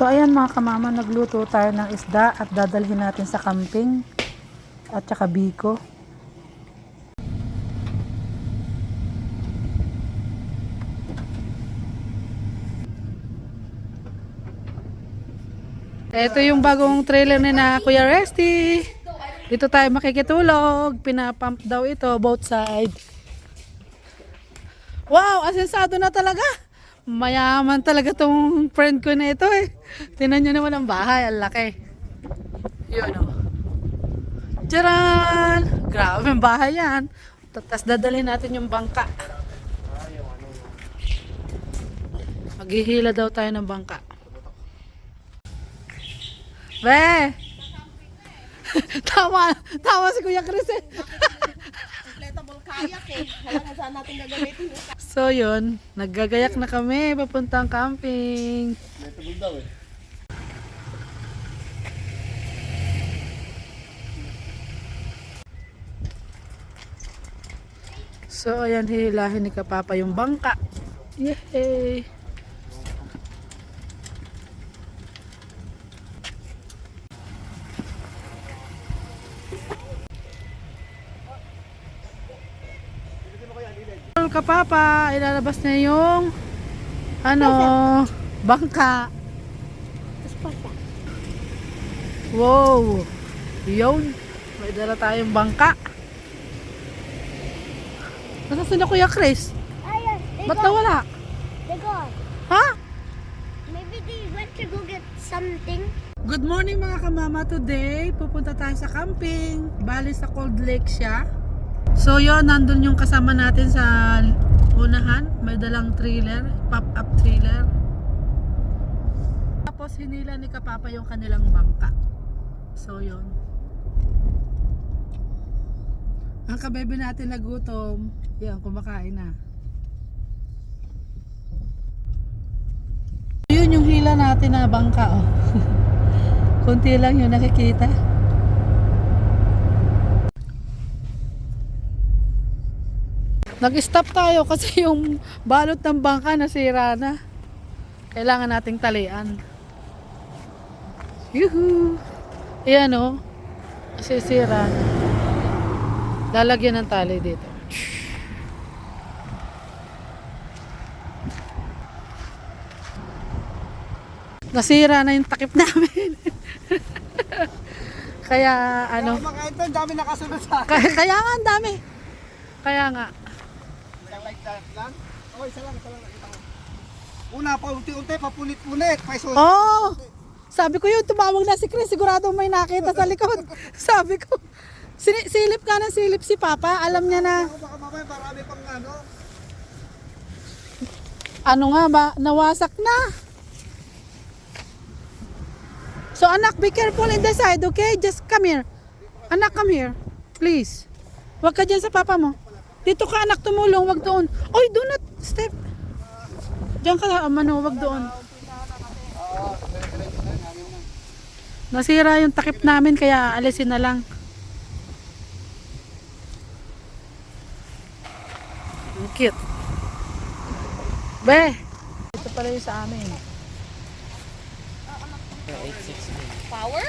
So ayan mga kamama, nagluto tayo ng isda at dadalhin natin sa camping at saka biko. Ito yung bagong trailer ni na Kuya Resty. Dito tayo makikitulog. Pinapump daw ito both side. Wow, asensado na talaga. Mayaman talaga tong friend ko na ito eh. Tingnan nyo naman ang bahay, ang laki. Yun o. Tcharan! Grabe ang bahay yan. Tapos dadalhin natin yung bangka. Maghihila daw tayo ng bangka. Be! Tama si Kuya Chris eh. Inflatable kayak eh. Kailangan saan natin gagamitin yun. So yun, naggagayak na kami papuntang camping. Inflatable daw eh. So ayan, hihilahin ni Kapapa yung bangka. Yay! Kapapa, ilalabas na yung bangka. Wow! Yun! May dala tayong bangka. Nasaan na Kuya Chris? Ayun, Ba't nawala? they gone. Ha? Maybe they went to go get something. Good morning mga kamama. Today, pupunta tayo sa camping. Bali sa Cold Lake siya. So yun, nandun yung kasama natin sa unahan. May dalang trailer, pop-up trailer. Tapos hinila ni Kapapa yung kanilang bangka. So yun. Ang kabebe natin nagutom. Yan, kumakain na. Yun yung hila natin na bangka. Oh. Kunti lang yung nakikita. Nag-stop tayo kasi yung balot ng bangka nasira na. Kailangan nating talian. Yuhu! Ayan o. Nasisira na. Lalagyan ng tali dito. Nasira na yung takip namin. Kaya ano. Makain to, dami nakasunod sa akin. Kaya nga ang dami. Kaya nga. Isang like that lang. Oh, isa lang nakita ko. Una pa unti-unti, papunit-punit. Oh! Sabi ko yun, tumawag na si Chris. Sigurado may nakita sa likod. Sabi ko, silip ka ng silip si Papa. Alam niya na. Baka mamaya marami pang ano. Ano nga ba? Nawasak na. So anak, be careful in the side, okay? Just come here. Anak, come here. Please. Huwag ka dyan sa papa mo. Dito ka anak, tumulong. Huwag doon. Oy, do not step. Diyan ka, huwag doon. Nasira yung takip namin, kaya alisin na lang. Ang cute. Be, ito pala yung sa amin. Power?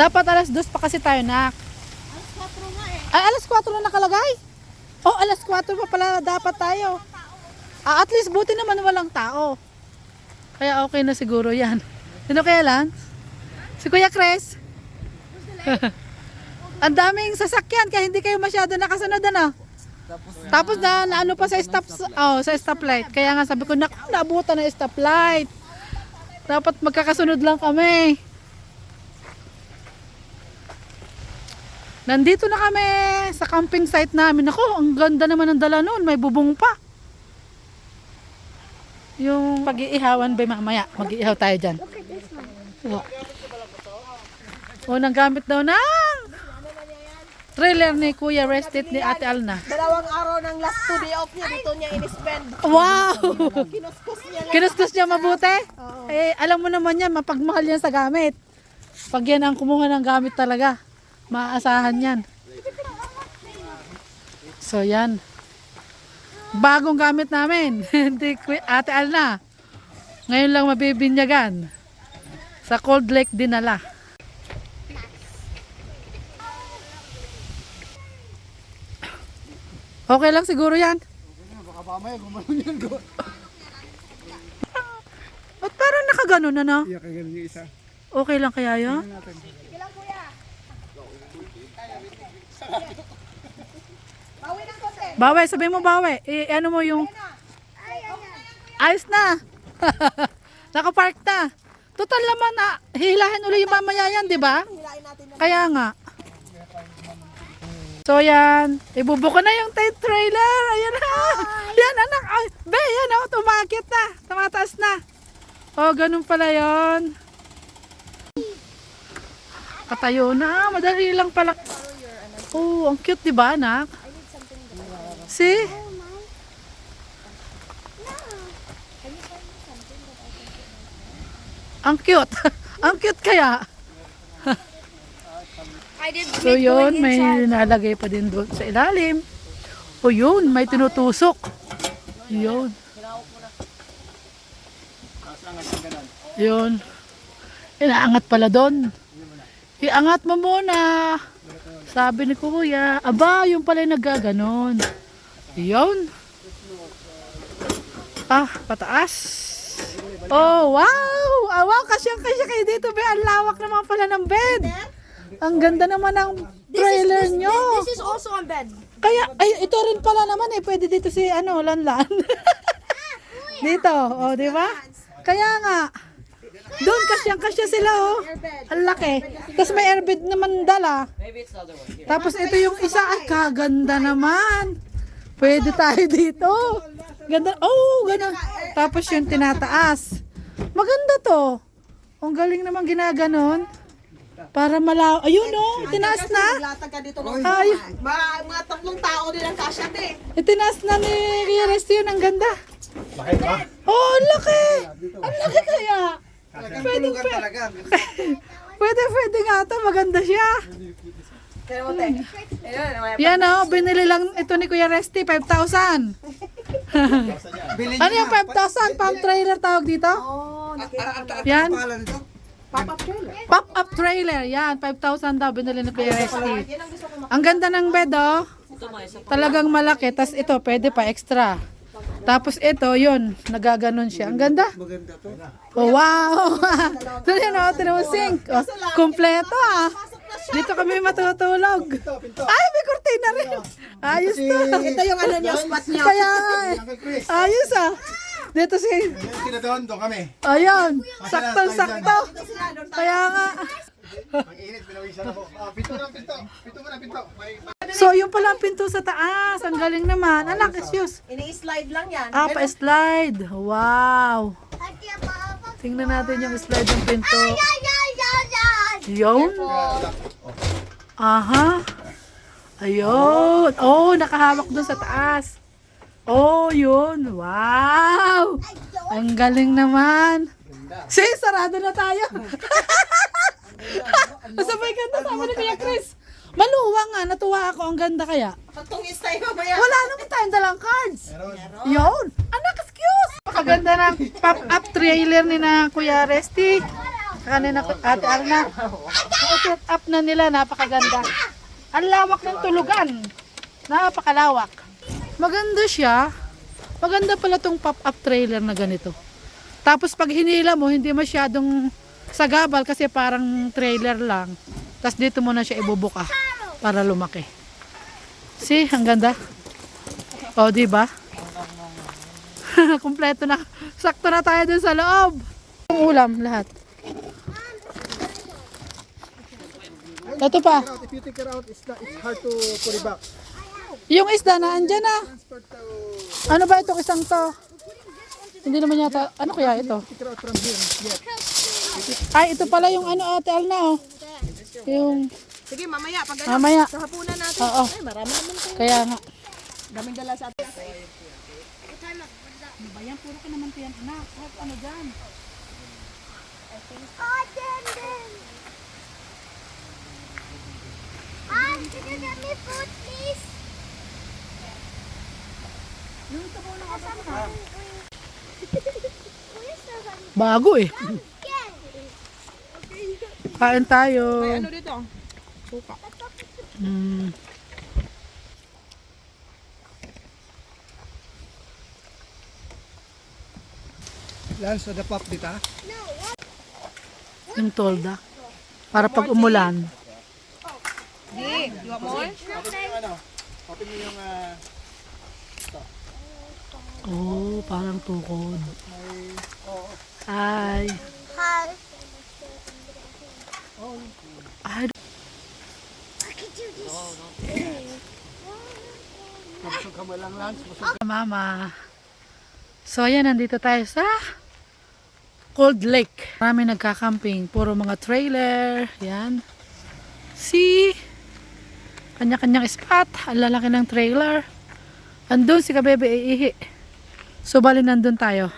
Dapat alas 2 pa kasi tayo, nak. Alas 4 nga eh. Ay, alas 4 na nakalagay. Oh, alas 4 pa pala dapat tayo. At least buti naman walang tao. Kaya okay na siguro yan. Sino kaya lang? Si Kuya Chris. Ang daming sasakyan kaya hindi kayo masyado nakasunod ano. Tapos na ano pa sa sa stoplight. Kaya nga sabi ko, naabutan na stoplight. Dapat magkakasunod lang kami. Nandito na kami sa camping site namin. Ako, ang ganda naman ng dala noon. May bubong pa. Yung pag-iihawan ba mamaya. Mag-iihaw tayo dyan. Look at this one. Unang gamit daw ng trailer ni Kuya Restit ni Ate Alna. Dalawang araw ng last 2 day off niya. Dito niya in-spend. Wow! Kinuskus niya lang. Kinuskus niya mabuti? Oo. Eh, alam mo naman yan, mapagmahal yan sa gamit. Pag yan ang kumuha ng gamit talaga, maaasahan yan. So yan. Bagong gamit namin. Hindi Ate Alna. Ngayon lang mabibinyagan. Sa Cold Lake dinala. Okay lang siguro yan. Baka mamaya gumanon yan. Ba't parang nakaganon na no? Iya, kaya yung isa. Okay lang kaya yun? Bawi ng konti. Bawi, sabihin mo bawi. Ano mo yung... Ayos na. Nakapark na. Total naman na. Hihilahin uli yung mamaya yan, di ba? Hilain natin ng Kaya nga. So yan. Ibubuko na yung tape trailer. Ayan na. Yan anak. Ay, be, yan o. Tumakit na. Tumataas na. O, ganun pala yon. Katayo na. Madali lang pala. Oh, ang cute, di ba, anak? See? Ang cute. Ang cute kaya. So yun, may nalagay pa din doon sa ilalim. O yun, may tinutusok. Yun. Yun. Inaangat pala doon. Iangat mo muna. Sabi ni kuya, aba, yung pala yung naggaganon. Yun. Ah, pataas. Oh, wow! Ah, wow, kasyang kayo dito, be. Ang lawak naman pala ng bed. Ang ganda naman ng trailer nyo. This is also a bed. Kaya, ay, ito rin pala naman eh. Pwede dito si, Lanlan. Dito, oh, di ba? Kaya nga. Doon, kasya sila, oh. Ang laki. Tapos may airbed naman dala. Tapos ito yung isa, ay, kaganda naman. Pwede tayo dito. Ganda, oh, ganda. Tapos yung tinataas. Maganda to. Ang galing naman ginaganon. Para malaw. Ayun, oh, itinaas na. Latag ka dito ng Ay, mga 3 tao din ang kasya, te. itinaas na ni Kuya Resty yun. Ang ganda. Laki ba? Oh, ang laki. Ang laki kaya. Pwede talaga. Pwede nga to. Maganda siya. Pero mo, te. Ayun, Yan, oh, binili lang ito ni Kuya Resty. 5,000. Bilhin Ano yung 5,000? Palm trailer tawag dito? Oh, Yan. Pangalan nito? pop-up trailer. Pop-up trailer. Yan, 5,000 daw binili ni Kuya Resty. Yan ang gusto ko Ang ganda ng bed, oh. Talagang malaki. Tapos ito, pwede pa extra. Tapos ito, yun. Nagaganon siya. Ang ganda. Maganda to. Oh, wow. Ito yun, oh. Tinusing. Oh, kompleto, ah. Dito kami matutulog. Ay, may kurtina rin. Ayos to. Ito yung ano niyo, spot niyo. Kaya nga, eh. Uncle Chris. Ayos, ah. Dito si... Sila doon kami. Ayun. Saktong-sakto. Kaya nga. Ang init, pinawisan ako. Pinto na, pinto. Pinto mo na, pinto. So, yung pala ang pinto sa taas. Ang galing naman. Anak, excuse. Ini-slide lang yan. Ah, pa-slide. Wow. Tingnan natin yung slide ng pinto. Yun. Aha. Ayun. Oh, nakahawak doon sa taas. Oh, yun. Wow. Ang galing naman. Sarado na tayo. Sabay ganda, sabi ni Kuya Chris. Maluwang nga, natuwa ako. Ang ganda kaya. Pagtungis tayo mamaya. Wala naman tayong dalang cards. Yun. Anak, excuse. Paganda ng pop-up trailer ni na Kuya Resty. Kanina Ate Arna. Set up na nila. Napakaganda. Ang lawak ng tulugan. Napakalawak. Maganda siya. Maganda pala tong pop-up trailer na ganito. Tapos pag hinila mo, hindi masyadong sagabal kasi parang trailer lang. Tapos dito mo na siya ibubuka para lumaki. See, ang ganda. O, di ba? Kumpleto na. Sakto na tayo dun sa loob. Yung ulam, lahat. Ito pa. If you take it out, it's hard to put it back. Yung isda na andyan na. Transport to... Ano ba itong isang to? Hindi naman yata. Ano kaya ito? Take it out from here. Yeah. Ay, ito pala yung ano, Ate Alna, oh. Yung, Sige, mamaya. Pag ano, mamaya. sa hapunan natin. Oo. Ay, marami naman tayo. Kaya nga. Daming dala sa atin. Ano ba yan? Puro ka naman tiyan, anak. Ano dyan? Can you get me food, please? Yung ito mo lang ako na. Where's the Bago eh. Kain tayo. May ano dito? Suka. Mm. Lance, sa dapap dito. Yung tolda. Para pag umulan. Di, you want more? Open mo yung Oh, parang tukod. Hi. Hi. Ay, I can do this. Busog ka mo lang, Lance. Busog. Mama. So ayan, nandito tayo sa Cold Lake. Marami nagkakamping. Puro mga trailer. Yan. See? Kanya-kanyang spot. Ang lalaki ng trailer. Andun si Kabebe iihi. So bali nandun tayo.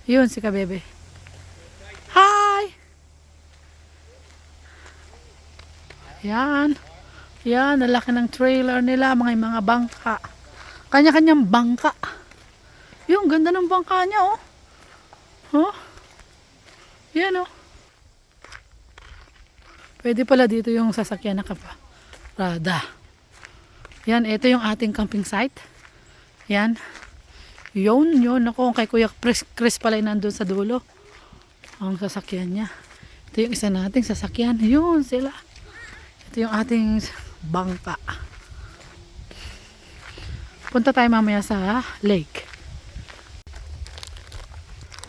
Yun si Kabebe. Hi! Yan. Yan, ang laki ng trailer nila. Mga bangka. Kanya-kanyang bangka. Yung ganda ng bangka niya, oh. Huh? Yan, oh. Pwede pala dito yung sasakyan na kaparada. Yan, ito yung ating camping site. Yan. Yun. Ako, kay Kuya Chris pala yung nandun sa dulo. Ang sasakyan niya. Ito yung isa nating sasakyan. Yun sila. Ito yung ating bangka. Punta tayo mamaya sa lake.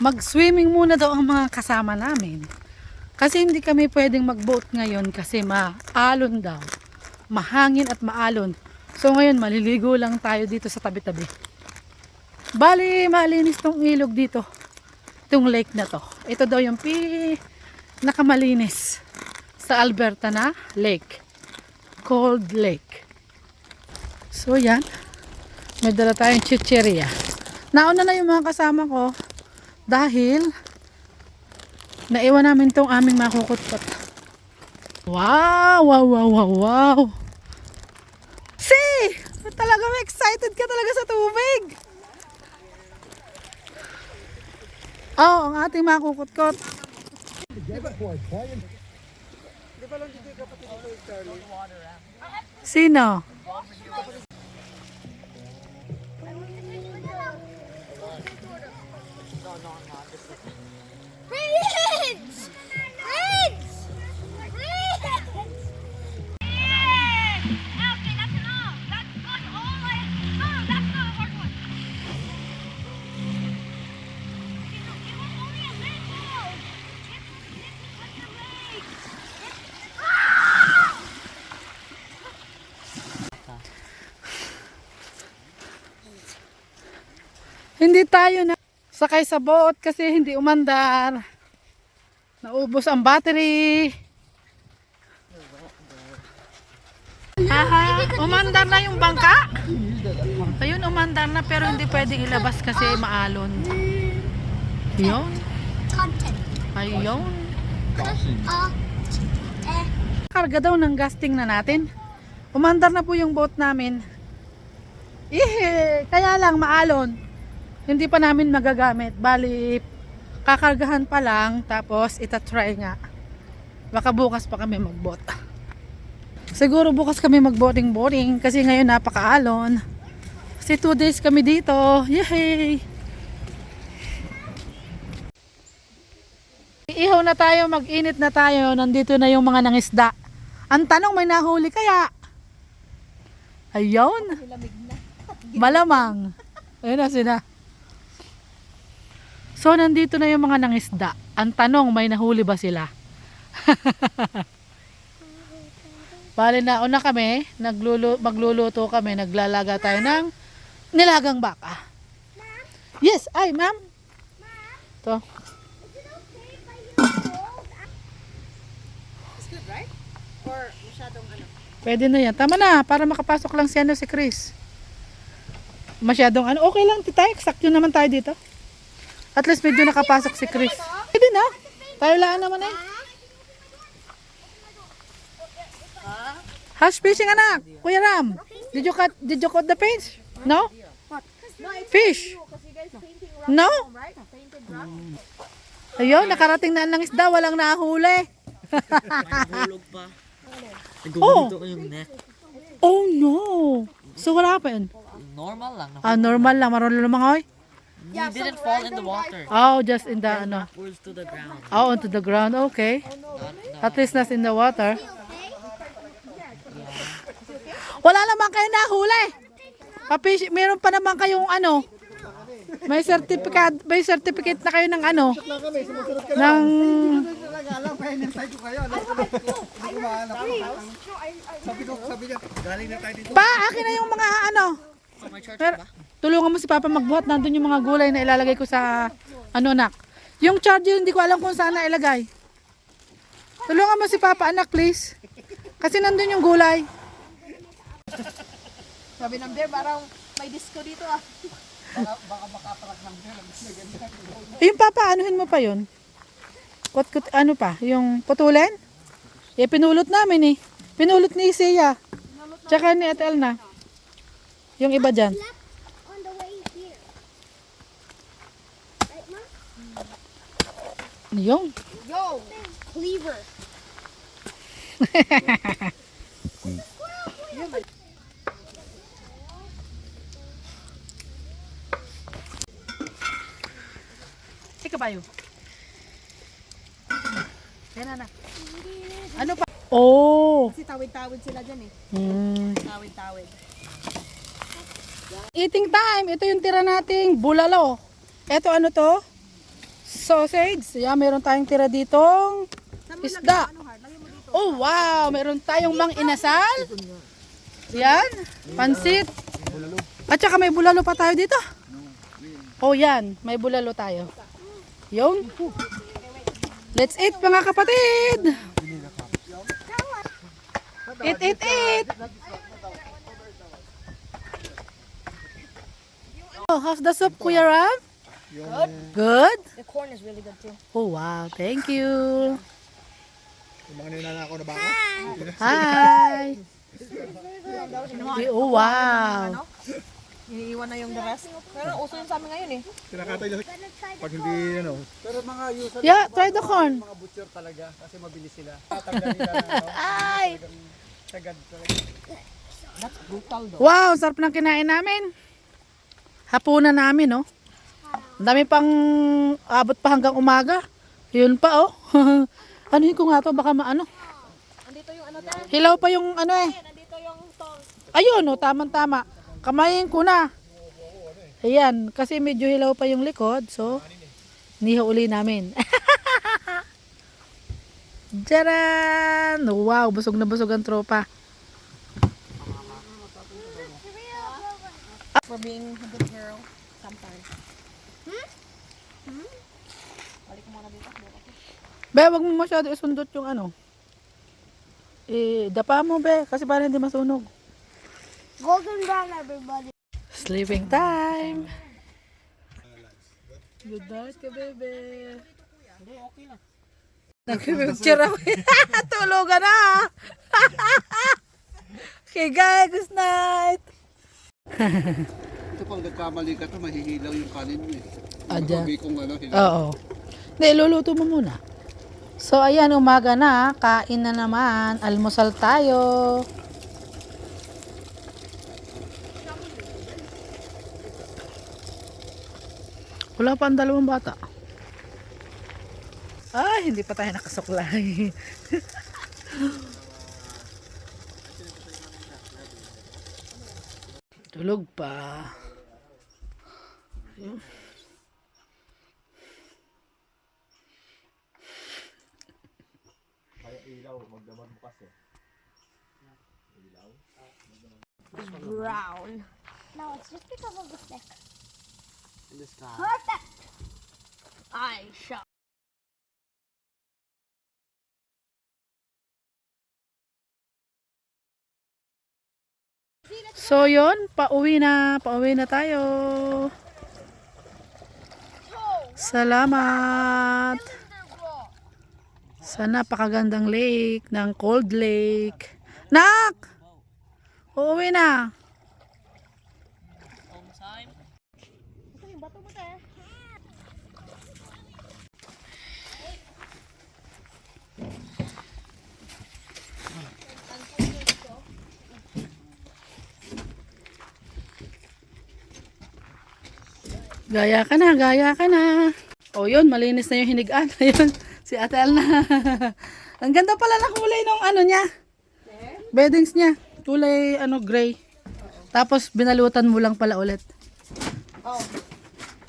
Mag-swimming muna daw ang mga kasama namin. Kasi hindi kami pwedeng mag-boat ngayon kasi maalon daw. Mahangin at maalon. So ngayon maliligo lang tayo dito sa tabi-tabi. Bali, malinis tong ilog dito. Itong lake na to. Ito daw yung nakamalinis sa Alberta na lake. Cold Lake. So yan. May dala tayong chicheria. Nauna na yung mga kasama ko. Dahil naiwan namin tong aming makukutkot. Wow! See! Talagang excited ka talaga sa tubig. Oh, ang ating makukutkot. Sino? Friends! Friends! Friends! Okay, that's enough. That's good. Oh my. Oh, that's not a hard one. It was only a little. It's like a lake. Hindi tayo na sakay sa boat kasi hindi umandar. Naubos ang battery. Umandar na yung bangka. Ayun, umandar na pero hindi pwedeng ilabas kasi maalon. Yun. Content. Ayun. Karga daw ng gasting na natin. Umandar na po yung boat namin. Kaya lang maalon. Hindi pa namin magagamit. Bali, kakargahan pa lang. Tapos, itatry nga. Baka bukas pa kami mag-boat. Siguro bukas kami mag-boating. Kasi ngayon napakaalon. Kasi 2 days kami dito. Yay! Iihaw na tayo, mag-init na tayo. Nandito na yung mga nangisda. Ang tanong, may nahuli kaya? Ayun. Malamang. Ayun na sila. So, nandito na yung mga nangisda. Ang tanong, may nahuli ba sila? Bale, nauna kami, magluluto kami, naglalaga tayo ng nilagang baka. Yes, ay, ma'am. To. It's good, right? Or masyadong ano? Pwede na yan. Tama na, para makapasok lang si Chris. Masyadong ano, okay lang, tita, exact yun naman tayo dito. At least medyo nakapasok si Chris. Pwede na. Tayo lang naman eh. Hash fishing, anak. Kuya Ram. Did you caught the fish? No? Fish? Because you guys painting rock, No? right? Painted rock. Ayun, nakarating na ng isda, walang nahuli. Nahulog pa. Oh. Nagugulito ko yung neck. Oh no. So what happened? Normal lang. Normal lang, marunong lumangoy. He didn't fall in the water. Oh, just in the ano. Backwards to the ground. Oh, onto the ground. Okay. At least not in the water. Wala naman kayo nahuli. Papi, meron pa naman kayong ano. May certificate na kayo ng ano. Ng Talaga alam, pahinintay ko kayo. Alam ko na. Hindi ko mahanap. Sabi niya, galing na tayo dito. pa, akin na yung mga ano. Pero, tulungan mo si Papa magbuhat. Nandun yung mga gulay na ilalagay ko sa ano anak. Yung charger hindi ko alam kung saan na ilagay. Tulungan mo si Papa anak please. Kasi nandun yung gulay. Sabi ng bear, parang may disco dito ah. Yung Papa, anuhin mo pa yun? Ano pa? Yung putulin? Pinulot namin eh. Pinulot ni Isiya. Tsaka ni Ate Elna. Yung iba dyan. On the way here. Right, Mom? Yung. Yo! Cleaver! Ika ba yun? Yan na. Ano pa? Oh. Kasi tawid-tawid sila dyan eh. Tawid-tawid. Eating time. Ito yung tira nating bulalo. Ito ano to? Sausage. Yan, meron tayong tira ditong isda. Oh wow, meron tayong mang inasal. Yan, pansit. At saka may bulalo pa tayo dito. Oh yan, may bulalo tayo. Yun. Let's eat mga kapatid. Eat. Oh, how's the soup, Kuya Ram? Good. The corn is really good too. Oh wow, thank you. Yung mga ninanakaw na baka. Hi. Oh wow. Iniiwan na yung the rest. Pero uso yun sa amin ngayon eh. Kinakatay lang. Pag hindi, ano. Pero mga usual, Yeah, try the corn. mga butcher talaga. Kasi mabilis sila. Tatanggal nila na, ano. Ay. Sagad talaga. That's brutal though. Wow, sarap ng kinain namin. Hapunan namin, oh. Ang dami pang abot pa hanggang umaga. Yun pa, oh. Anuhin ko nga to, baka maano. Andito yung ano tayo. Hilaw pa yung ano eh. Andito yung tong. Ayun, oh, tamang-tama. Kamayin ko na. Ayan, kasi medyo hilaw pa yung likod, so niho uli namin. Jaran! Wow, busog na busog ang tropa. For being a good girl sometimes. Balik mo muna dito. Be, wag mo masyado isundot yung ano. Dapa mo, be, kasi para hindi masunog. Golden brown, everybody. Sleeping time. Good night ka, bebe. Nag-picture ako. Tulogan na. Okay, guys. Good night. Ito pang nagkamali ka to, mahihilaw yung kanin mo eh. Adya. Sabi kong ano, hilaw. Oo. Hindi, luluto mo muna. So, ayan, umaga na. Kain na naman. Almusal tayo. Wala pa ang dalawang bata. Ay, hindi pa tayo nakasuklay. Tulog pa. Ayun. Brown. No, it's just because of the stick. In the sky. Perfect. I shall. So yun, pauwi na tayo. Salamat sa napakagandang lake ng Cold Lake. Nak! Uuwi na. Gaya ka na, gaya ka na. O yun, malinis na yung hinigaan. Ayun, si Ate Alna. Ang ganda pala na kulay nung ano niya. Beddings niya. Kulay gray. Tapos binalutan mo lang pala ulit. Oh.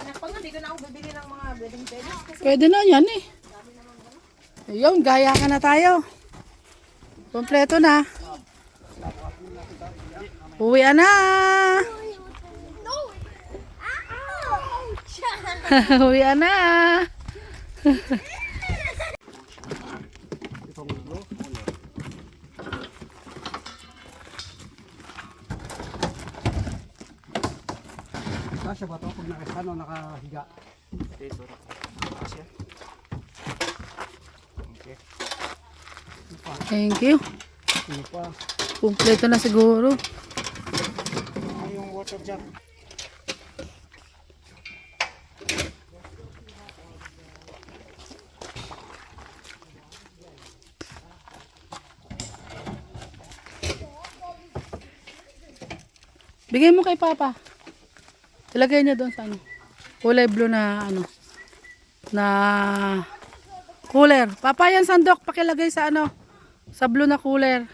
Anak pa nga, di ko na ako bibili ng mga bedding beddings kasi Pwede na yan eh. Ayun, gaya ka na tayo. Kompleto na. Uwi na. No! Ouch! Uwi na. Itong ulo. Kasya ba ito pag nakahiga? Thank you. Ano pa? Kompleto na siguro. Yung water jug. Bigay mo kay Papa. Ilagay niya doon sa kulay blue na na cooler. Papa, yan sandok pakilagay sa sa blue na cooler.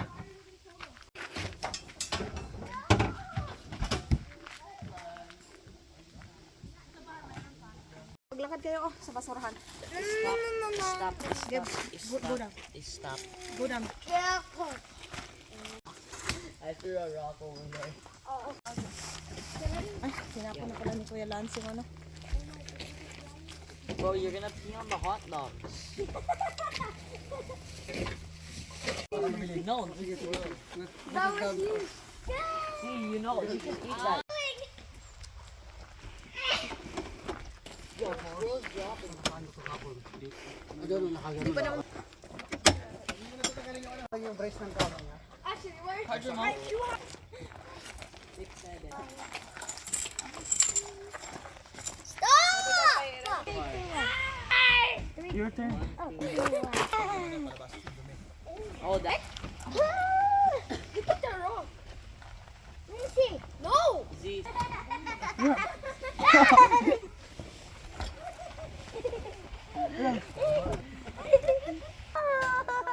paglakad kayo sa basurahan. Stop. Stop. Go down. I threw a rock over there. Ay, sinapa na pala ni Kuya Lance yung ano. Bro, you're gonna pee on the hot dogs. No, see, you know, you can eat that. Yo, Moral's dropping. Yung brace ng kama niya. How'd your mom? Your turn. Oh, that You put that wrong. Let me see. No! Z.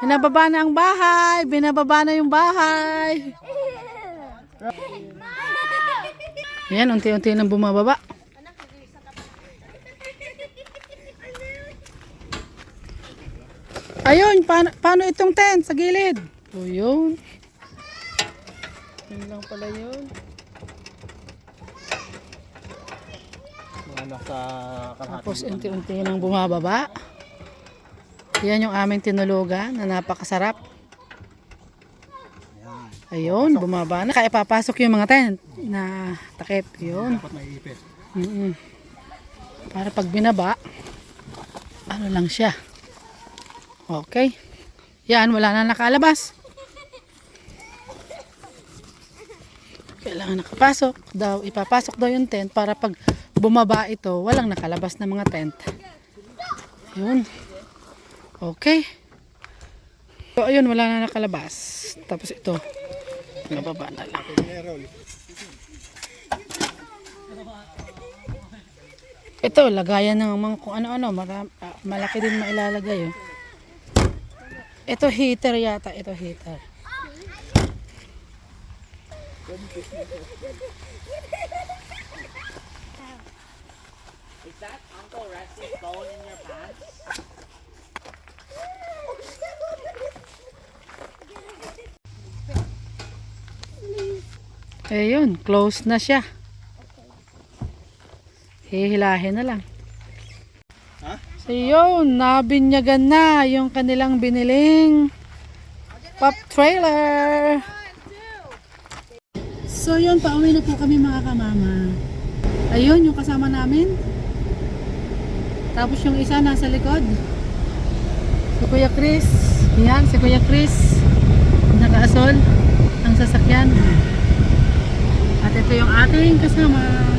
Binababa na ang bahay. Binababa na yung bahay. Ayan, unti-unti nang bumababa. Ayun, paano itong tent sa gilid? O yun. Yun lang pala yun. Mga nasa Tapos unti-unti nang bumababa. Yan yung aming tinulugan na napakasarap. Ayun, bumaba na. Kaya papasok yung mga tent na takip. Yun. dapat maiipit. Para pag binaba, ano lang siya. Okay. Yan, wala na nakalabas. Kailangan nakapasok daw. Ipapasok daw yung tent para pag bumaba ito, walang nakalabas na mga tent. Yun. Okay. So, ayun, wala na nakalabas. Tapos ito, nababa na lang. Ito, lagayan ng mga kung ano-ano. Malaki din mailalagay. Oh. Ito heater yata. Ito heater. Is that Uncle Rusty's phone in your pants? Ayun, close na siya. Hihilahin na lang. So yun, nabinyagan na yung kanilang biniling pop trailer. So yun, pauwi na po kami mga kamama. Ayun, yung kasama namin. Tapos yung isa nasa likod. Si Kuya Chris. Yan, si Kuya Chris. Nakaasol ang sasakyan. At ito yung ating kasama.